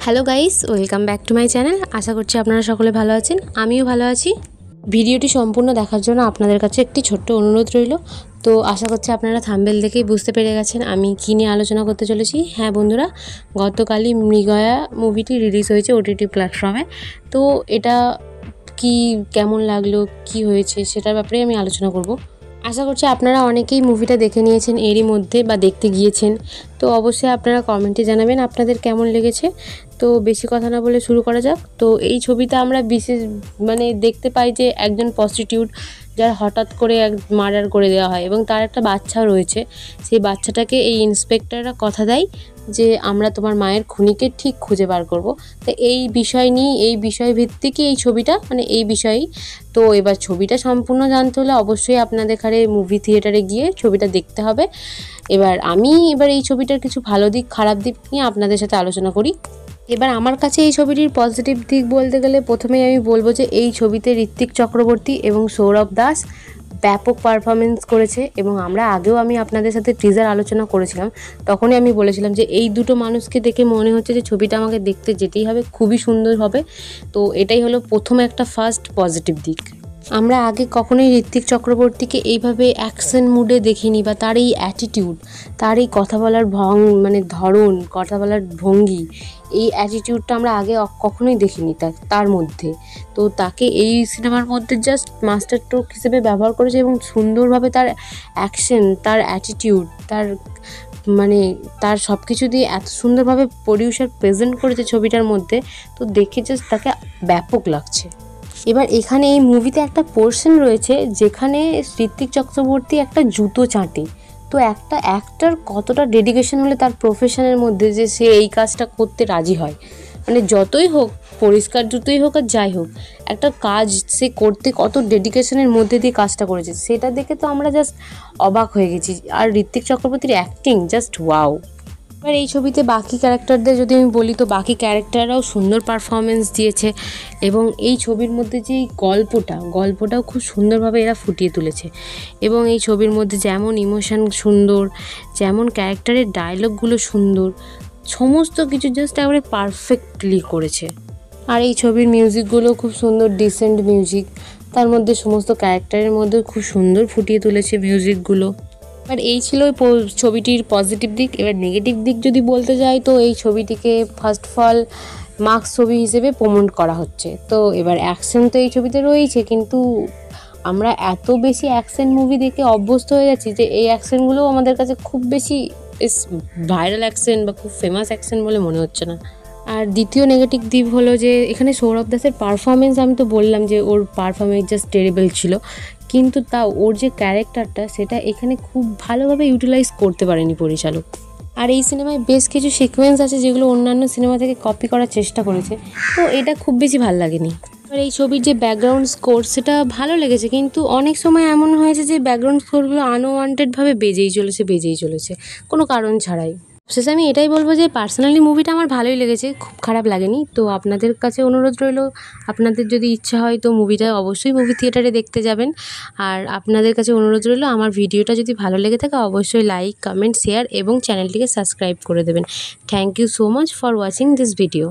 Hello guys, welcome back to my channel. আশা করছি আপনারা সকলে ভালো আছেন, আমিও ভালো আছি। ভিডিওটি সম্পূর্ণ দেখার জন্য আপনাদের কাছে একটি ছোট্ট অনুরোধ রইল। তো আশা করছি আপনারা থাম্বনেল দেখেই বুঝতে পেরে গেছেন আমি কী নিয়ে আলোচনা করতে চলেছি। হ্যাঁ বন্ধুরা, গতকালই মৃগয়া মুভিটি রিলিজ হয়েছে ওটিটি প্ল্যাটফর্মে। তো এটা কি কেমন লাগলো, কি হয়েছে সেটার ব্যাপারে আমি আলোচনা করব। আশা করছি আপনারা অনেকেই মুভিটা দেখে নিয়েছেন এরই মধ্যে বা দেখতে গিয়েছেন। তো অবশ্যই আপনারা কমেন্টে জানাবেন আপনাদের কেমন লেগেছে। তো বেশি কথা না বলে শুরু করা যাক। তো এই ছবিতে আমরা বিশেষ দেখতে পাই যে একজন প্রস্টিটিউট যার হঠাৎ করে মার্ডার করে দেওয়া হয় এবং তার একটা বাচ্চাও রয়েছে। সেই বাচ্চাটাকে এই ইন্সপেক্টররা কথা দেয় যে আমরা তোমার মায়ের খুনিকে ঠিক খুঁজে বার করব। তো এই বিষয় নিয়ে এই বিষয় ভিত্তিকই এই ছবিটা, এই বিষয়েই। তো এবার ছবিটা সম্পূর্ণ জানতে হলে অবশ্যই আপনাদের এখানে মুভি থিয়েটারে গিয়ে ছবিটা দেখতে হবে। এবার এই ছবিটার কিছু ভালো দিক খারাপ দিক নিয়ে আপনাদের সাথে আলোচনা করি। এবার আমার কাছে এই ছবিটির পজিটিভ দিক বলতে গেলে প্রথমেই আমি বলবো যে এই ছবিতে ঋত্বিক চক্রবর্তী এবং সৌরভ দাস ব্যাপক পারফরমেন্স করেছে। এবং আমি আপনাদের সাথে টিজার আলোচনা করেছিলাম, তখনই আমি বলেছিলাম যে এই দুটো মানুষকে দেখে মনে হচ্ছে যে ছবিটা আমাকে দেখতে যেতেই হবে, খুবই সুন্দর হবে। তো এটাই হলো প্রথম একটা ফার্স্ট পজিটিভ দিক। আমরা আগে কখনোই ঋত্বিক চক্রবর্তীকে এইভাবে অ্যাকশন মুডে দেখিনি, বা তার এই অ্যাটিটিউড, তার এই কথা বলার ধরন, কথা বলার ভঙ্গি, এই অ্যাটিটিউডটা আমরা আগে কখনোই দেখিনি তার মধ্যে। তো তাকে এই সিনেমার মধ্যে জাস্ট মাস্টার স্ট্রোক হিসেবে ব্যবহার করেছে এবং সুন্দরভাবে তার অ্যাকশন, তার অ্যাটিটিউড, তার সব কিছু দিয়ে এত সুন্দরভাবে প্রডিউসার প্রেজেন্ট করেছে ছবিটার মধ্যে। তো দেখে জাস্ট তাকে ব্যাপক লাগছে। এবার এখানে এই মুভিতে একটা পোর্শন রয়েছে যেখানে ঋত্বিক চক্রবর্তী একটা জুতো চাটে। তো একটা অ্যাক্টর কতটা ডেডিকেশন হলে তার প্রফেশনের মধ্যে যে সে এই কাজটা করতে রাজি হয়, যতই হোক, পরিষ্কার জুতোই হোক আর যাই হোক, একটা কাজ সে করতে কত ডেডিকেশনের মধ্যে দিয়ে কাজটা করেছে, সেটা দেখে তো আমরা জাস্ট অবাক হয়ে গেছি। আর ঋত্বিক চক্রবর্তীর অ্যাক্টিং জাস্ট ওয়াও। এবার এই ছবিতে বাকি ক্যারেক্টারদের যদি আমি বলি, তো বাকি ক্যারেক্টাররাও সুন্দর পারফরমেন্স দিয়েছে। এবং এই ছবির মধ্যে যে এই গল্পটাও খুব সুন্দরভাবে এরা ফুটিয়ে তুলেছে। এবং এই ছবির মধ্যে যেমন ইমোশন সুন্দর, যেমন ক্যারেক্টারের ডায়লগগুলো সুন্দর, সমস্ত কিছু জাস্ট একেবারে পারফেক্টলি করেছে। আর এই ছবির মিউজিকগুলো খুব সুন্দর, ডিসেন্ট মিউজিক, তার মধ্যে সমস্ত ক্যারেক্টারের মধ্যে খুব সুন্দর ফুটিয়ে তুলেছে মিউজিকগুলো। এবার এই ছিল ছবিটির পজিটিভ দিক। এবার নেগেটিভ দিক যদি বলতে যাই, তো এই ছবিটিকে ফার্স্ট অফ অল মার্কস ছবি হিসেবে প্রমোট করা হচ্ছে। তো এবার অ্যাকশন তো এই ছবিতে রয়েছে, কিন্তু আমরা এত বেশি অ্যাকশন মুভি দেখে অভ্যস্ত হয়ে যাচ্ছি যে এই অ্যাকশনগুলোও আমাদের কাছে খুব বেশি ভাইরাল অ্যাকশন বা খুব ফেমাস অ্যাকশন বলে মনে হচ্ছে না। আর দ্বিতীয় নেগেটিভ দিক হলো যে এখানে সৌরভ দাসের পারফরমেন্স, আমি তো বললাম যে ওর পারফরমেন্স জাস্ট টেরিবল ছিল, কিন্তু তাও ওর যে ক্যারেক্টারটা সেটা এখানে খুব ভালোভাবে ইউটিলাইজ করতে পারেনি পরিচালক। আর এই সিনেমায় বেশ কিছু সিকোয়েন্স আছে যেগুলো অন্যান্য সিনেমা থেকে কপি করার চেষ্টা করেছে, তো এটা খুব বেশি ভালো লাগেনি। আর এই ছবির যে ব্যাকগ্রাউন্ড স্কোর সেটা ভালো লেগেছে, কিন্তু অনেক সময় এমন হয়েছে যে ব্যাকগ্রাউন্ড স্কোরগুলো আনওয়ান্টেডভাবে বেজেই চলেছে কোনো কারণ ছাড়াই। শেষে আমি এটাই বলবো যে পার্সোনালি মুভিটা আমার ভালোই লেগেছে, খুব খারাপ লাগেনি। তো আপনাদের কাছে অনুরোধ রইল, আপনাদের যদি ইচ্ছা হয় তো মুভিটা অবশ্যই মুভি থিয়েটারে দেখতে যাবেন। আর আপনাদের কাছে অনুরোধ রইল, আমার ভিডিওটা যদি ভালো লেগে থাকে অবশ্যই লাইক, কমেন্ট, শেয়ার এবং চ্যানেলটিকে সাবস্ক্রাইব করে দেবেন। Thank you so much for watching this video.